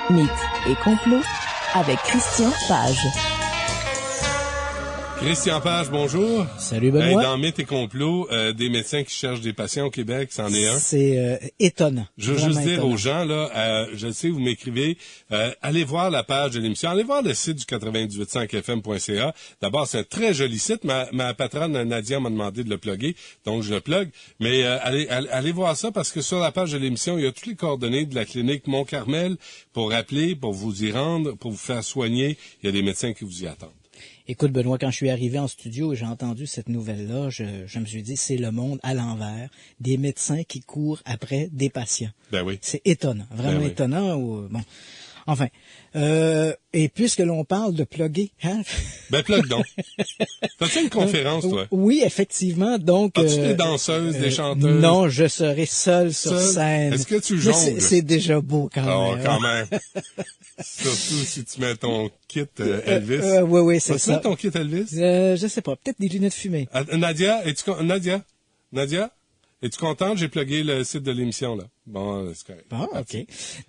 Mythes et complots avec Christian Page. Christian Page, bonjour. Salut Benoît. Dans Mythes et complots, des médecins qui cherchent des patients au Québec, c'en est un. C'est étonnant. Je veux juste dire aux gens, là, je sais, vous m'écrivez, allez voir la page de l'émission, allez voir le site du 98.5fm.ca. D'abord, c'est un très joli site. Ma patronne Nadia m'a demandé de le plugger, donc je le plug. Mais allez voir ça parce que sur la page de l'émission, il y a toutes les coordonnées de la clinique Mont-Carmel pour appeler, pour vous y rendre, pour vous faire soigner. Il y a des médecins qui vous y attendent. Écoute, Benoît, quand je suis arrivé en studio et j'ai entendu cette nouvelle-là, je me suis dit, c'est le monde à l'envers. Des médecins qui courent après des patients. Ben oui. C'est étonnant, vraiment étonnant. Bon, enfin. Et puisque l'on parle de plugger, hein? Ben, plug donc. Fais-tu une conférence, toi? Oui, effectivement. Donc, as-tu des danseuses, des chanteuses? Non, je serai seul sur scène. Est-ce que tu jongles? C'est déjà beau quand même. Oh, quand même. Surtout si tu mets ton kit Elvis. Oui, c'est ça. Vas-tu mettre ton kit Elvis? Je sais pas. Peut-être des lunettes fumées. Nadia, es-tu contente? J'ai plugué le site de l'émission, là. Bon, c'est correct. Ah, OK.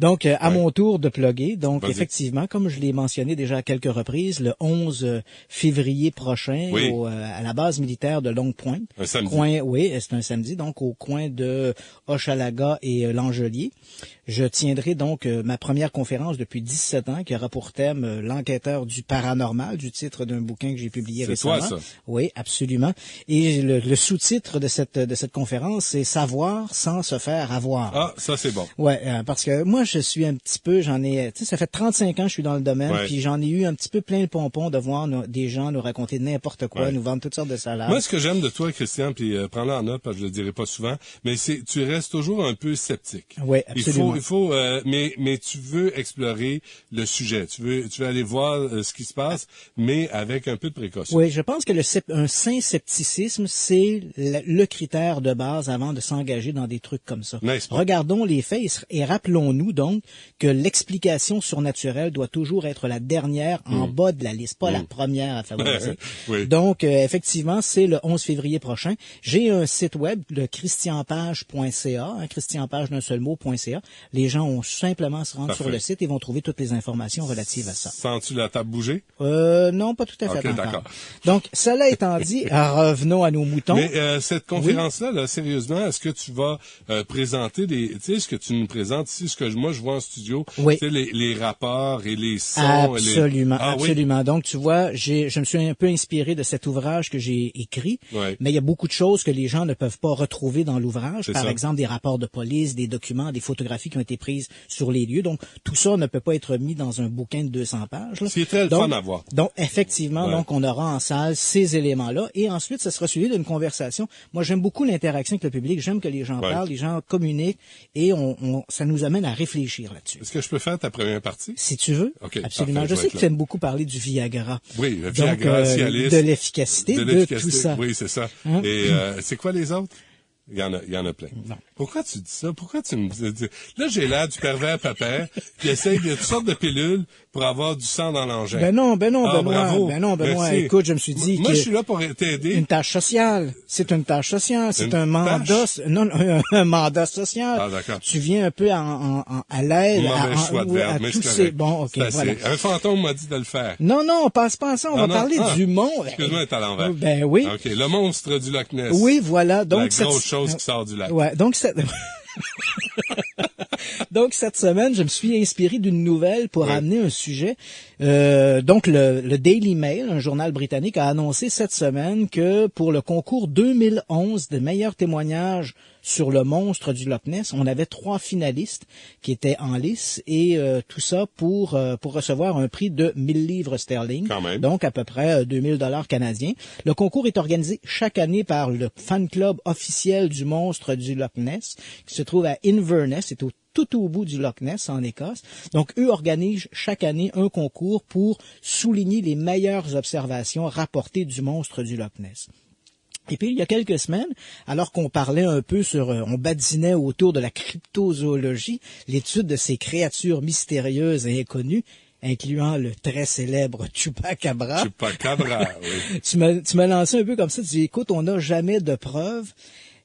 Donc, à mon tour de plugger. Donc, Vas-y. effectivement, comme je l'ai mentionné déjà à quelques reprises, le 11 février prochain, Oui. à la base militaire de Longue-Pointe. Un samedi. Oui, c'est un samedi, donc au coin de Hochelaga et L'Angelier. Je tiendrai donc ma première conférence depuis 17 ans qui aura pour thème l'enquêteur du paranormal, du titre d'un bouquin que j'ai publié C'est récemment. toi, ça? Oui, absolument. Et le sous-titre de cette conférence, c'est Savoir sans se faire avoir. Ah, ça, c'est bon. Ouais, parce que moi, je suis un petit peu, ça fait 35 ans que je suis dans le domaine, Ouais. puis j'en ai eu un petit peu plein le pompon de voir des gens nous raconter n'importe quoi, Ouais. nous vendre toutes sortes de salades. Moi, ce que j'aime de toi, Christian, puis prends-le en note, parce que je le dirai pas souvent, mais tu restes toujours un peu sceptique. Oui, absolument. Mais tu veux explorer le sujet. Tu veux aller voir ce qui se passe, mais avec un peu de précaution. Oui, je pense que un sain scepticisme, c'est le critère de base avant de s'engager dans des trucs comme ça. N'est-ce pas? Regardons les faits et rappelons-nous donc que l'explication surnaturelle doit toujours être la dernière en bas de la liste, pas la première à favoriser. Oui. Donc, effectivement, c'est le 11 février prochain. J'ai un site web, le christianpage.ca, christianpage d'un seul mot.ca. Les gens ont simplement à se rendre Parfait. sur le site et vont trouver toutes les informations relatives à ça. Sens-tu la table bouger? Non, pas tout à fait Ok, encore. d'accord. Donc, cela étant dit, revenons à nos moutons. Mais cette conférence-là, là, sérieusement, est-ce que tu vas présenter tu sais, ce que tu nous présentes ici, ce que moi je vois en studio, Oui. tu sais, les rapports et les sons. Absolument, Ah, oui? absolument. Donc, tu vois, je me suis un peu inspiré de cet ouvrage que j'ai écrit, Ouais. mais il y a beaucoup de choses que les gens ne peuvent pas retrouver dans l'ouvrage. C'est Par ça. exemple, des rapports de police, des documents, des photographies qui ont été prises sur les lieux. Donc, tout ça ne peut pas être mis dans un bouquin de 200 pages. Là. C'est très le fun à voir. Donc, effectivement, Ouais. donc on aura en salle ces éléments-là. Et ensuite, ça sera suivi d'une conversation. Moi, j'aime beaucoup l'interaction avec le public. J'aime que les gens Ouais. parlent, les gens communiquent et ça nous amène à réfléchir là-dessus. Est-ce que je peux faire ta première partie? Si tu veux, OK, absolument. parfait, Je je sais vais que être tu aimes beaucoup parler du Viagra. Oui, le Donc, Viagra, Cialis. de l'efficacité de tout ça. Oui, c'est ça. Hein? Et c'est quoi les autres? Il y en a plein. Non. Pourquoi tu dis ça? Pourquoi tu me dis... Là, j'ai l'air du pervers papa qui essaye de toutes sortes de pilules pour avoir du sang dans l'engin. Ben non, Ah, Benoît. bravo. Ben non, Benoît. Merci. Écoute, je me suis dit Moi, que je suis là pour t'aider. une tâche sociale. C'est une tâche sociale. C'est Une un mandat. tâche? Non, un mandat social. Ah, d'accord. Tu viens un peu à l'aide. Mauvais choix de verbe, mais tous c'est ces... correct. Bon, OK, C'est assez. voilà. Un fantôme m'a dit de le faire. Non, on passe pas à ça. On va non. parler Ah, du monde. Excuse-moi d'être à l'envers. Ben oui. OK, le monstre du Loch Ness. Oui, voilà. Donc, La grosse chose qui sort du lac. Ouais, donc donc cette semaine, je me suis inspiré d'une nouvelle pour amener un sujet. Donc le Daily Mail, un journal britannique, a annoncé cette semaine que pour le concours 2011 des meilleurs témoignages sur le monstre du Loch Ness, on avait 3 finalistes qui étaient en lice et tout ça pour recevoir un prix de 1000 livres sterling, Quand même. donc à peu près 2000 $ canadiens. Le concours est organisé chaque année par le fan club officiel du monstre du Loch Ness qui se trouve à Inverness, c'est tout au bout du Loch Ness en Écosse. Donc eux organisent chaque année un concours pour souligner les meilleures observations rapportées du monstre du Loch Ness. Et puis, il y a quelques semaines, alors qu'on parlait un peu on badinait autour de la cryptozoologie, l'étude de ces créatures mystérieuses et inconnues, incluant le très célèbre Chupacabra. Chupacabra, oui. Tu m'as lancé un peu comme ça, tu dis, écoute, on n'a jamais de preuves,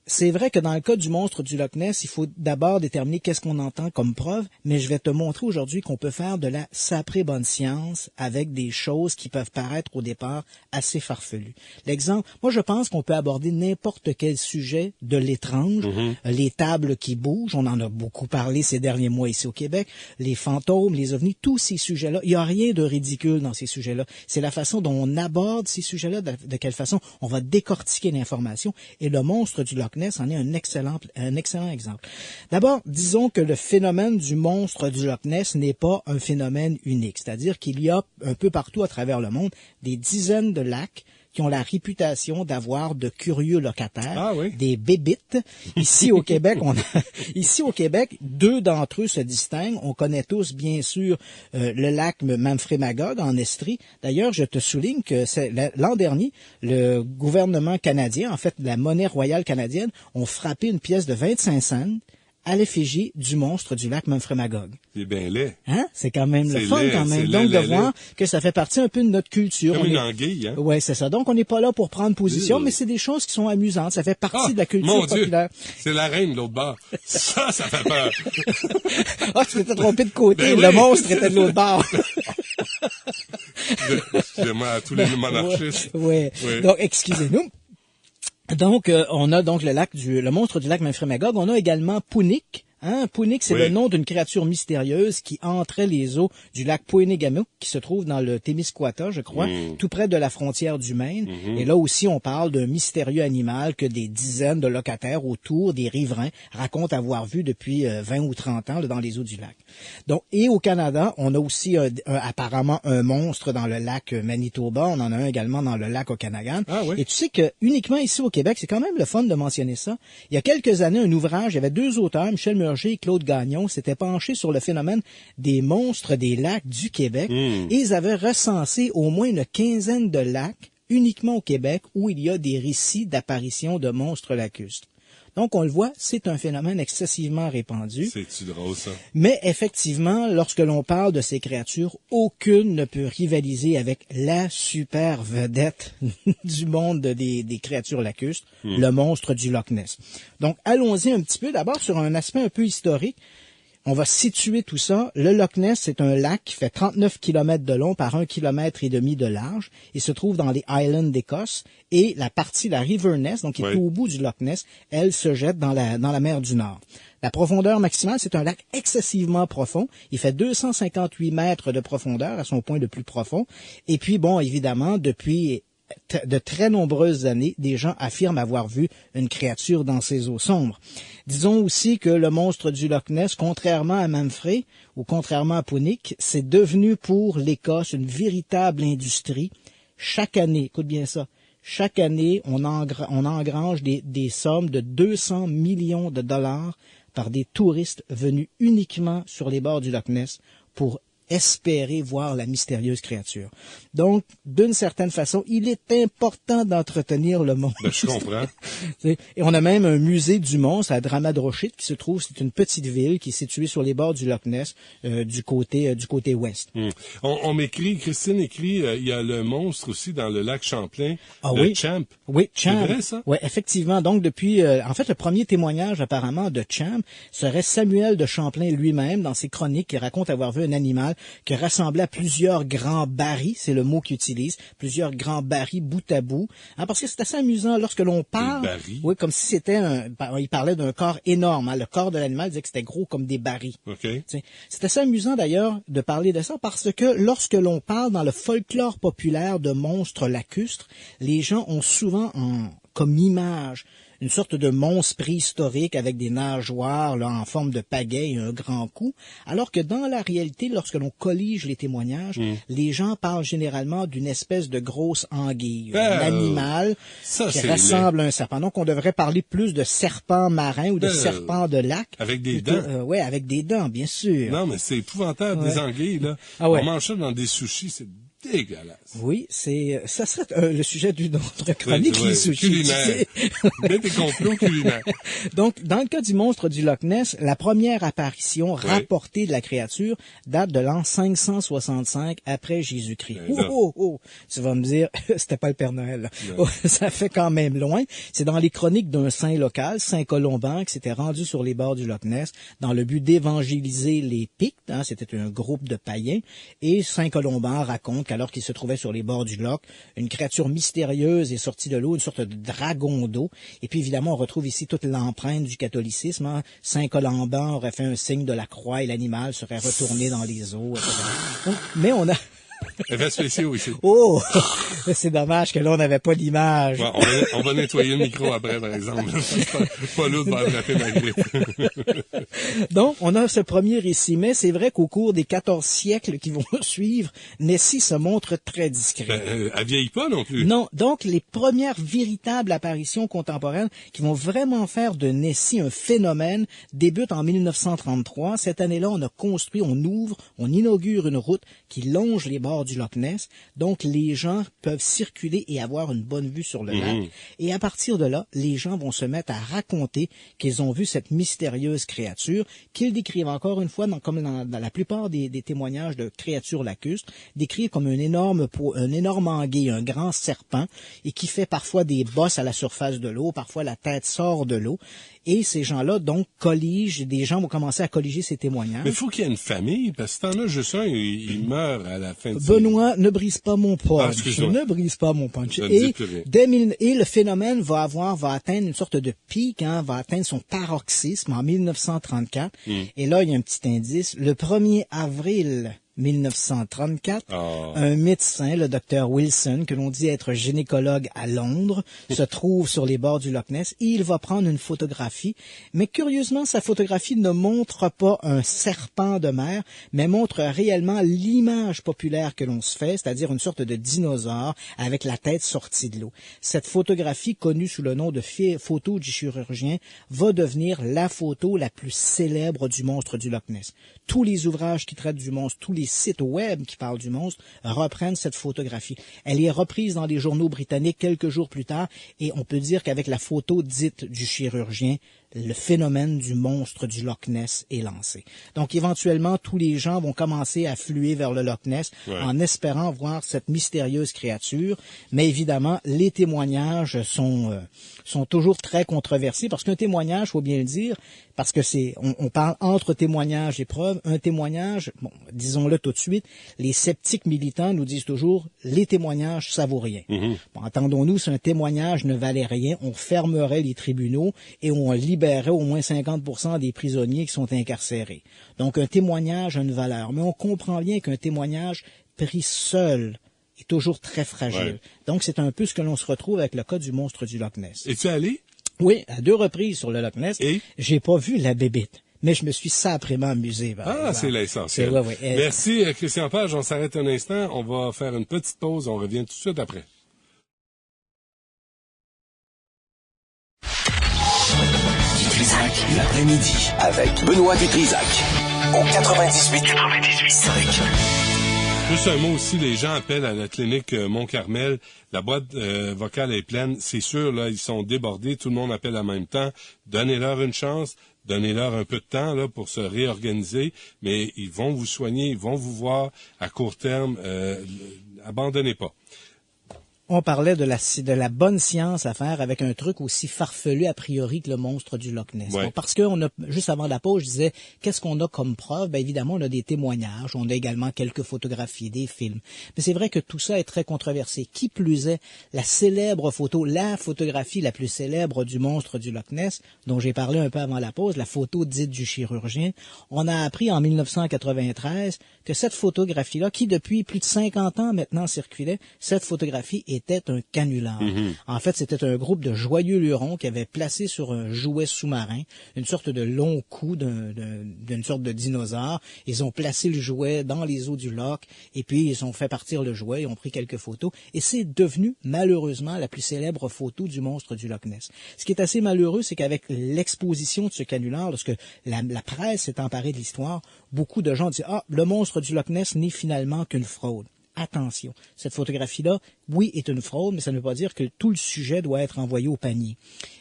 c'est vrai que dans le cas du monstre du Loch Ness, il faut d'abord déterminer qu'est-ce qu'on entend comme preuve, mais je vais te montrer aujourd'hui qu'on peut faire de la saprée bonne science avec des choses qui peuvent paraître au départ assez farfelues. L'exemple, moi je pense qu'on peut aborder n'importe quel sujet de l'étrange, les tables qui bougent, on en a beaucoup parlé ces derniers mois ici au Québec, les fantômes, les ovnis, tous ces sujets-là, il n'y a rien de ridicule dans ces sujets-là. C'est la façon dont on aborde ces sujets-là, de quelle façon on va décortiquer l'information, et le monstre du Loch Ness en est un excellent exemple. D'abord, disons que le phénomène du monstre du Loch Ness n'est pas un phénomène unique, c'est-à-dire qu'il y a un peu partout à travers le monde des dizaines de lacs qui ont la réputation d'avoir de curieux locataires, des bébites. Ici au Québec, deux d'entre eux se distinguent. On connaît tous, bien sûr, le lac Memphrey Magog en Estrie. D'ailleurs, je te souligne que l'an dernier, le gouvernement canadien, en fait, la monnaie royale canadienne, ont frappé une pièce de 25 cents à l'effigie du monstre du lac Memphrey Magog. C'est bien laid. Hein? C'est quand même le fun, laid, quand même. Donc, de voir que ça fait partie un peu de notre culture. Comme une anguille, hein? Oui, c'est ça. Donc, on n'est pas là pour prendre position, mais c'est des choses qui sont amusantes. Ça fait partie de la culture populaire. C'est la reine de l'autre bord. Ça fait peur. Tu t'étais trompé de côté. Le monstre était de l'autre bord. Excusez-moi à tous les monarchistes. Oui. Donc, excusez-nous. Donc, on a donc le monstre du lac Memphrey Magog. On a également Punic. Punic, c'est le nom d'une créature mystérieuse qui entrait les eaux du lac Poenegamuk, qui se trouve dans le Témiscouata, je crois, tout près de la frontière du Maine. Et là aussi, on parle d'un mystérieux animal que des dizaines de locataires autour des riverains racontent avoir vu depuis 20 ou 30 ans dans les eaux du lac. Donc, et au Canada, on a aussi apparemment un monstre dans le lac Manitoba. On en a un également dans le lac Okanagan. Et tu sais que uniquement ici au Québec, c'est quand même le fun de mentionner ça. Il y a quelques années, un ouvrage, il y avait deux auteurs, Michel Murger et Claude Gagnon, s'étaient penchés sur le phénomène des monstres des lacs du Québec et ils avaient recensé au moins une quinzaine de lacs uniquement au Québec où il y a des récits d'apparition de monstres lacustres. Donc, on le voit, c'est un phénomène excessivement répandu. C'est-tu drôle, ça? Mais effectivement, lorsque l'on parle de ces créatures, aucune ne peut rivaliser avec la super vedette du monde des créatures lacustres, le monstre du Loch Ness. Donc, allons-y un petit peu d'abord sur un aspect un peu historique. On va situer tout ça. Le Loch Ness, c'est un lac qui fait 39 km de long par 1,5 km de large. Il se trouve dans les Highlands d'Écosse. Et la River Ness, donc qui est au bout du Loch Ness, elle se jette dans la mer du Nord. La profondeur maximale, c'est un lac excessivement profond. Il fait 258 mètres de profondeur à son point le plus profond. Et puis, bon, évidemment, depuis de très nombreuses années, des gens affirment avoir vu une créature dans ces eaux sombres. Disons aussi que le monstre du Loch Ness, contrairement à Memphrey ou contrairement à Punic, c'est devenu pour l'Écosse une véritable industrie. Chaque année, écoute bien ça, chaque année, on engrange des sommes de 200 millions de dollars par des touristes venus uniquement sur les bords du Loch Ness pour espérer voir la mystérieuse créature. Donc, d'une certaine façon, il est important d'entretenir le monstre. Je comprends. Et on a même un musée du monstre à Dramatrochit qui se trouve, c'est une petite ville qui est située sur les bords du Loch Ness, du côté ouest. On m'écrit, Christine écrit, il y a le monstre aussi dans le lac Champlain, Champ. Oui, Champ. C'est vrai, ça? Oui, effectivement. Donc, depuis, en fait, le premier témoignage apparemment de Champ serait Samuel de Champlain lui-même dans ses chroniques qui raconte avoir vu un animal qui ressemblait à plusieurs grands barils, c'est le mot qu'il utilise, plusieurs grands barils bout à bout. Parce que c'est assez amusant lorsque l'on parle. Oui, comme si c'était il parlait d'un corps énorme. Le corps de l'animal disait que c'était gros comme des barils. Okay. C'est assez amusant d'ailleurs de parler de ça parce que lorsque l'on parle dans le folklore populaire de monstres lacustres, les gens ont souvent comme image une sorte de monstre préhistorique avec des nageoires en forme de pagaie et un grand cou, alors que dans la réalité, lorsque l'on collige les témoignages, les gens parlent généralement d'une espèce de grosse anguille, un animal qui ressemble à un serpent. Donc, on devrait parler plus de serpent marin ou de serpent de lac. Avec des dents. Oui, avec des dents, bien sûr. Non, mais c'est épouvantable, des anguilles, là. On mange ça dans des sushis, c'est dégueulasse. Oui, ça serait le sujet d'une autre chronique, les sushis. Culinaire. Mais des complots culinaires. Donc, dans le cas du monstre du Loch Ness, la première apparition rapportée de la créature date de l'an 565 après Jésus-Christ. Tu vas me dire, c'était pas le Père Noël. Ça fait quand même loin. C'est dans les chroniques d'un saint local, Saint Colomban, qui s'était rendu sur les bords du Loch Ness dans le but d'évangéliser les Pictes. C'était un groupe de païens. Et Saint Colomban raconte qu'alors qu'il se trouvait sur les bords du Loch, une créature mystérieuse est sortie de l'eau, une sorte de dragon d'eau. Et puis évidemment, on retrouve ici toute l'empreinte du catholicisme. Saint Colomban aurait fait un signe de la croix et l'animal serait retourné dans les eaux. Etc. Mais on a... Effets spéciaux ici. Oh! C'est dommage que là, on n'avait pas l'image. Ouais, on va nettoyer le micro après, par exemple. Pas l'autre va attraper ma grippe. Donc, on a ce premier récit, mais c'est vrai qu'au cours des 14 siècles qui vont suivre, Nessie se montre très discret. Elle vieillit pas non plus. Non, donc les premières véritables apparitions contemporaines qui vont vraiment faire de Nessie un phénomène débutent en 1933. Cette année-là, on inaugure une route qui longe les bords du Loch Ness. Donc, les gens peuvent circuler et avoir une bonne vue sur le lac. Et à partir de là, les gens vont se mettre à raconter qu'ils ont vu cette mystérieuse créature, qu'ils décrivent encore une fois, comme dans la plupart des témoignages de créatures lacustres, décrivent comme un énorme anguille, un grand serpent, et qui fait parfois des bosses à la surface de l'eau, parfois la tête sort de l'eau. Et ces gens-là, donc, des gens vont commencer à colliger ces témoignages. Mais il faut qu'il y ait une famille, parce que si t'en as juste un, il meurt à la fin de Benoît, ne brise pas mon punch. Ne brise pas mon punch. Et le phénomène va atteindre une sorte de pic, va atteindre son paroxysme en 1934. Et là, il y a un petit indice. Le 1er avril 1934, un médecin, le docteur Wilson, que l'on dit être gynécologue à Londres, se trouve sur les bords du Loch Ness et il va prendre une photographie. Mais curieusement, sa photographie ne montre pas un serpent de mer, mais montre réellement l'image populaire que l'on se fait, c'est-à-dire une sorte de dinosaure avec la tête sortie de l'eau. Cette photographie, connue sous le nom de photo du chirurgien, va devenir la photo la plus célèbre du monstre du Loch Ness. Tous les ouvrages qui traitent du monstre, tous les sites web qui parlent du monstre reprennent cette photographie. Elle est reprise dans les journaux britanniques quelques jours plus tard et on peut dire qu'avec la photo dite du chirurgien, le phénomène du monstre du Loch Ness est lancé. Donc, éventuellement, tous les gens vont commencer à affluer vers le Loch Ness en espérant voir cette mystérieuse créature. Mais évidemment, les témoignages sont toujours très controversés parce qu'un témoignage, faut bien le dire, parce que on parle entre témoignages et preuves. Un témoignage, disons-le tout de suite, les sceptiques militants nous disent toujours, les témoignages, ça vaut rien. Entendons-nous, si un témoignage ne valait rien, on fermerait les tribunaux et on libérerait au moins 50% des prisonniers qui sont incarcérés. Donc, un témoignage a une valeur. Mais on comprend bien qu'un témoignage pris seul est toujours très fragile. Donc, c'est un peu ce que l'on se retrouve avec le cas du monstre du Loch Ness. Es-tu allé? Oui, à 2 reprises sur le Loch Ness. Et? J'ai pas vu la bébite. Mais je me suis saprement amusé. C'est l'essentiel. Merci, Christian Page. On s'arrête un instant. On va faire une petite pause. On revient tout de suite après. L'après-midi avec Benoît Dutrisac au 98.5. Juste un mot aussi, les gens appellent à la clinique Mont-Carmel. La boîte vocale est pleine. C'est sûr, là, ils sont débordés. Tout le monde appelle en même temps. Donnez-leur une chance. Donnez-leur un peu de temps là pour se réorganiser. Mais ils vont vous soigner. Ils vont vous voir à court terme. Abandonnez pas. On parlait de la bonne science à faire avec un truc aussi farfelu a priori que le monstre du Loch Ness. Bon, parce que juste avant la pause, je disais, qu'est-ce qu'on a comme preuve? Ben, évidemment, on a des témoignages, on a également quelques photographies, des films. Mais c'est vrai que tout ça est très controversé. Qui plus est, la photographie la plus célèbre du monstre du Loch Ness, dont j'ai parlé un peu avant la pause, la photo dite du chirurgien, on a appris en 1993 que cette photographie-là, qui depuis plus de 50 ans maintenant circulait, cette photographie était un canular. En fait, c'était un groupe de joyeux lurons qui avait placé sur un jouet sous-marin une sorte de long cou d'une sorte de dinosaure. Ils ont placé le jouet dans les eaux du lac et puis ils ont fait partir le jouet, ils ont pris quelques photos et c'est devenu malheureusement la plus célèbre photo du monstre du Loch Ness. Ce qui est assez malheureux, c'est qu'avec l'exposition de ce canular, lorsque la presse s'est emparée de l'histoire, beaucoup de gens disent « Ah, le monstre du Loch Ness n'est finalement qu'une fraude ». attention, cette photographie-là, oui, est une fraude, mais ça ne veut pas dire que tout le sujet doit être envoyé au panier.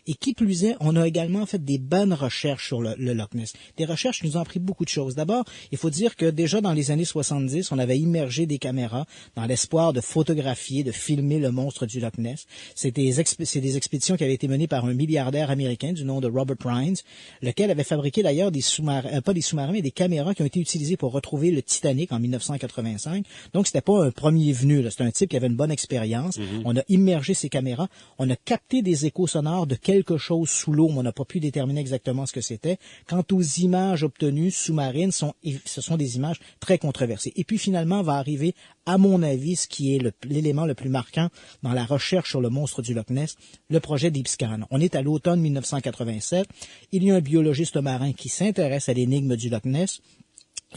Et qui plus est, on a également fait des bonnes recherches sur le Loch Ness. Des recherches qui nous ont appris beaucoup de choses. D'abord, il faut dire que déjà dans les années 70, on avait immergé des caméras dans l'espoir de photographier, de filmer le monstre du Loch Ness. C'est des expéditions qui avaient été menées par un milliardaire américain du nom de Robert Rhines, lequel avait fabriqué d'ailleurs des sous-marins, pas des sous-marins, mais des caméras qui ont été utilisées pour retrouver le Titanic en 1985. Donc, c'était pas un premier venu, là. C'était un type qui avait une bonne expérience. On a immergé ces caméras. On a capté des échos sonores de quelque chose sous l'eau, mais on n'a pas pu déterminer exactement ce que c'était. Quant aux images obtenues sous-marines, ce sont des images très controversées. Et puis, finalement, va arriver, à mon avis, ce qui est l'élément le plus marquant dans la recherche sur le monstre du Loch Ness, le projet Deep Scan. On est à l'automne 1987. Il y a un biologiste marin qui s'intéresse à l'énigme du Loch Ness.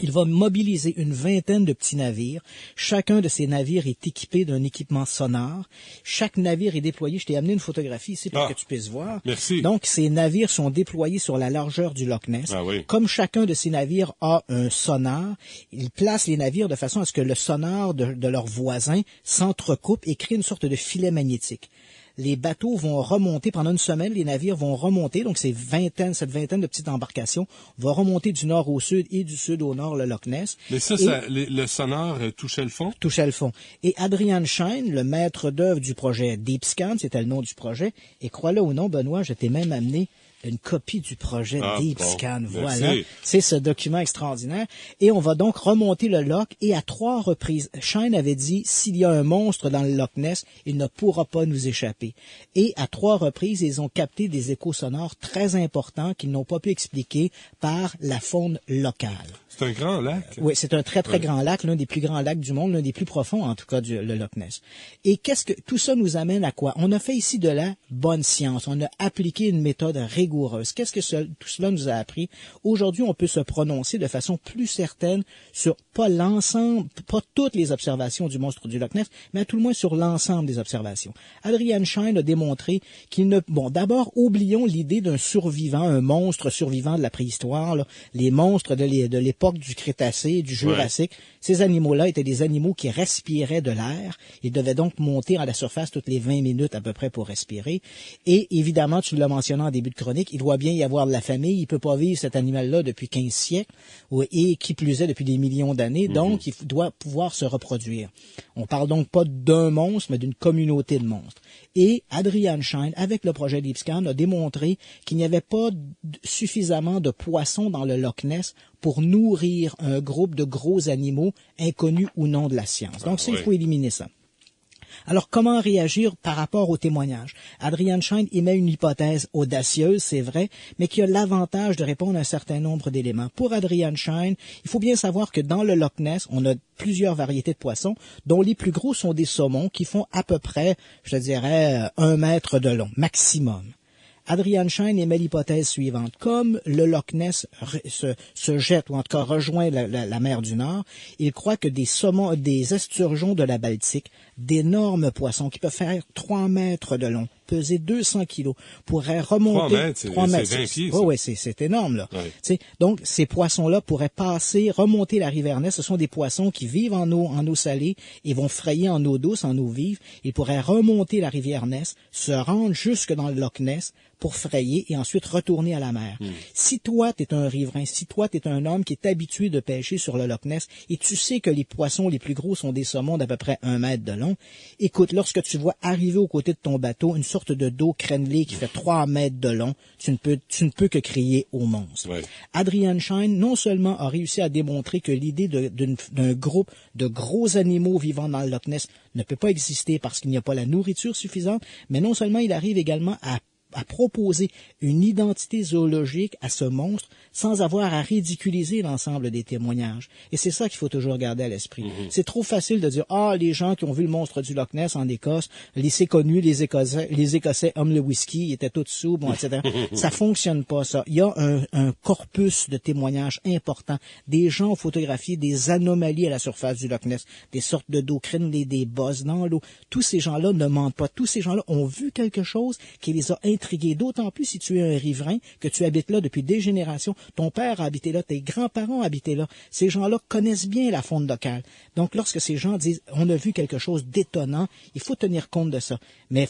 Il va mobiliser une vingtaine de petits navires. Chacun de ces navires est équipé d'un équipement sonore. Chaque navire est déployé. Je t'ai amené une photographie ici pour que tu puisses voir. Merci. Donc, ces navires sont déployés sur la largeur du Loch Ness. Ah oui. Comme chacun de ces navires a un sonar, ils placent les navires de façon à ce que le sonar de leurs voisins s'entrecoupe et crée une sorte de filet magnétique. Les bateaux vont remonter pendant une semaine, les navires vont remonter, donc cette vingtaine de petites embarcations vont remonter du nord au sud et du sud au nord le Loch Ness. Mais le sonar touchait le fond? Touchait le fond. Et Adrian Shine, le maître d'œuvre du projet Deep Scan, c'était le nom du projet, et crois-le ou non, Benoît, je t'ai même amené une copie du projet Deep Scan. Voilà. C'est ce document extraordinaire. Et on va donc remonter le Loch et à 3 reprises. Shine avait dit, s'il y a un monstre dans le Loch Ness, il ne pourra pas nous échapper. Et à 3 reprises, ils ont capté des échos sonores très importants qu'ils n'ont pas pu expliquer par la faune locale. C'est un grand lac. Oui, c'est un très, très grand lac, l'un des plus grands lacs du monde, l'un des plus profonds, en tout cas, le Loch Ness. Et tout ça nous amène à quoi? On a fait ici de la bonne science. On a appliqué une méthode rigoureuse. Qu'est-ce que tout cela nous a appris? Aujourd'hui, on peut se prononcer de façon plus certaine sur pas l'ensemble, pas toutes les observations du monstre du Loch Ness, mais à tout le moins sur l'ensemble des observations. Adrian Shine a démontré d'abord, oublions l'idée d'un survivant, un monstre survivant de la préhistoire, là, les monstres de l'époque du Crétacé, du Jurassique. Ouais. Ces animaux-là étaient des animaux qui respiraient de l'air. Ils devaient donc monter à la surface toutes les 20 minutes à peu près pour respirer. Et évidemment, tu l'as mentionné en début de chronique, il doit bien y avoir de la famille. Il peut pas vivre cet animal-là depuis 15 siècles et qui plus est depuis des millions d'années. Donc, il doit pouvoir se reproduire. On parle donc pas d'un monstre, mais d'une communauté de monstres. Et Adrian Shine, avec le projet Deep Scan, a démontré qu'il n'y avait pas suffisamment de poissons dans le Loch Ness pour nourrir un groupe de gros animaux inconnus ou non de la science. Donc, il faut éliminer ça. Alors, comment réagir par rapport au témoignage? Adrian Shine émet une hypothèse audacieuse, c'est vrai, mais qui a l'avantage de répondre à un certain nombre d'éléments. Pour Adrian Shine, il faut bien savoir que dans le Loch Ness, on a plusieurs variétés de poissons, dont les plus gros sont des saumons qui font à peu près, je dirais, 1 mètre de long, maximum. Adrian Shine émet l'hypothèse suivante. Comme le Loch Ness se jette, ou en tout cas rejoint la mer du Nord, il croit que des esturgeons de la Baltique, d'énormes poissons qui peuvent faire 3 mètres de long, peser 200 kilos, pourraient remonter... 3 mètres, c'est 20 pieds. Oui, c'est énorme, là. Ouais. Donc, ces poissons-là pourraient remonter la rivière Ness. Ce sont des poissons qui vivent en eau salée et vont frayer en eau douce, en eau vive. Ils pourraient remonter la rivière Ness, se rendre jusque dans le Loch Ness pour frayer et ensuite retourner à la mer. Si toi, t'es un riverain, si toi, t'es un homme qui est habitué de pêcher sur le Loch Ness et tu sais que les poissons les plus gros sont des saumons d'à peu près 1 mètre de long, écoute, lorsque tu vois arriver aux côtés de ton bateau une sorte de dos crénelé qui fait 3 mètres de long, tu ne peux que crier au monstre. Ouais. Adrian Shine, non seulement a réussi à démontrer que l'idée d'un groupe de gros animaux vivant dans le Loch Ness ne peut pas exister parce qu'il n'y a pas la nourriture suffisante, mais non seulement il arrive également à proposer une identité zoologique à ce monstre sans avoir à ridiculiser l'ensemble des témoignages. Et c'est ça qu'il faut toujours garder à l'esprit. C'est trop facile de dire « les gens qui ont vu le monstre du Loch Ness en Écosse, c'est connu, les Écossais aiment le whisky, ils étaient tous sous, etc. » Ça fonctionne pas, ça. Il y a un corpus de témoignages importants. Des gens ont photographié des anomalies à la surface du Loch Ness, des sortes de dos crénelés, des bosses dans l'eau. Tous ces gens-là ne mentent pas. Tous ces gens-là ont vu quelque chose qui les a intrigués intrigué, d'autant plus si tu es un riverain, que tu habites là depuis des générations. Ton père a habité là, tes grands-parents habitaient là. Ces gens-là connaissent bien la faune locale. Donc, lorsque ces gens disent « on a vu quelque chose d'étonnant », il faut tenir compte de ça. Mais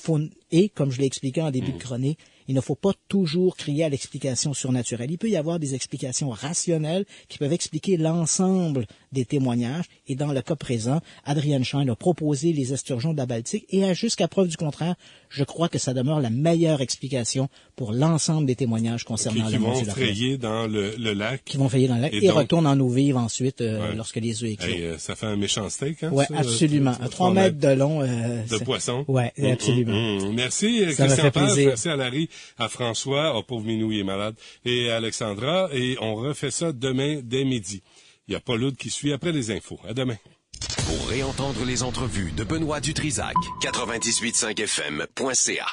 et, comme je l'ai expliqué en début de chronique, il ne faut pas toujours crier à l'explication surnaturelle. Il peut y avoir des explications rationnelles qui peuvent expliquer l'ensemble des témoignages. Et dans le cas présent, Adrienne Schein a proposé les esturgeons de la Baltique et jusqu'à preuve du contraire, je crois que ça demeure la meilleure explication pour l'ensemble des témoignages concernant le mont du Loch Ness. Qui vont frayer dans le lac. Qui vont frayer dans le lac et donc, retournent en eau vive ensuite lorsque les œufs éclosent. Ça fait un méchant steak, hein? Oui, absolument. 3 mètres de long. De poisson. Oui, absolument. Merci, Christian Page. Merci à Larry, à François, au pauvre Minou, il est malade, et à Alexandra. Et on refait ça demain dès midi. Il y a Paul Oud qui suit après les infos. À demain. Pour réentendre les entrevues de Benoît Dutrisac, 98.5fm.ca.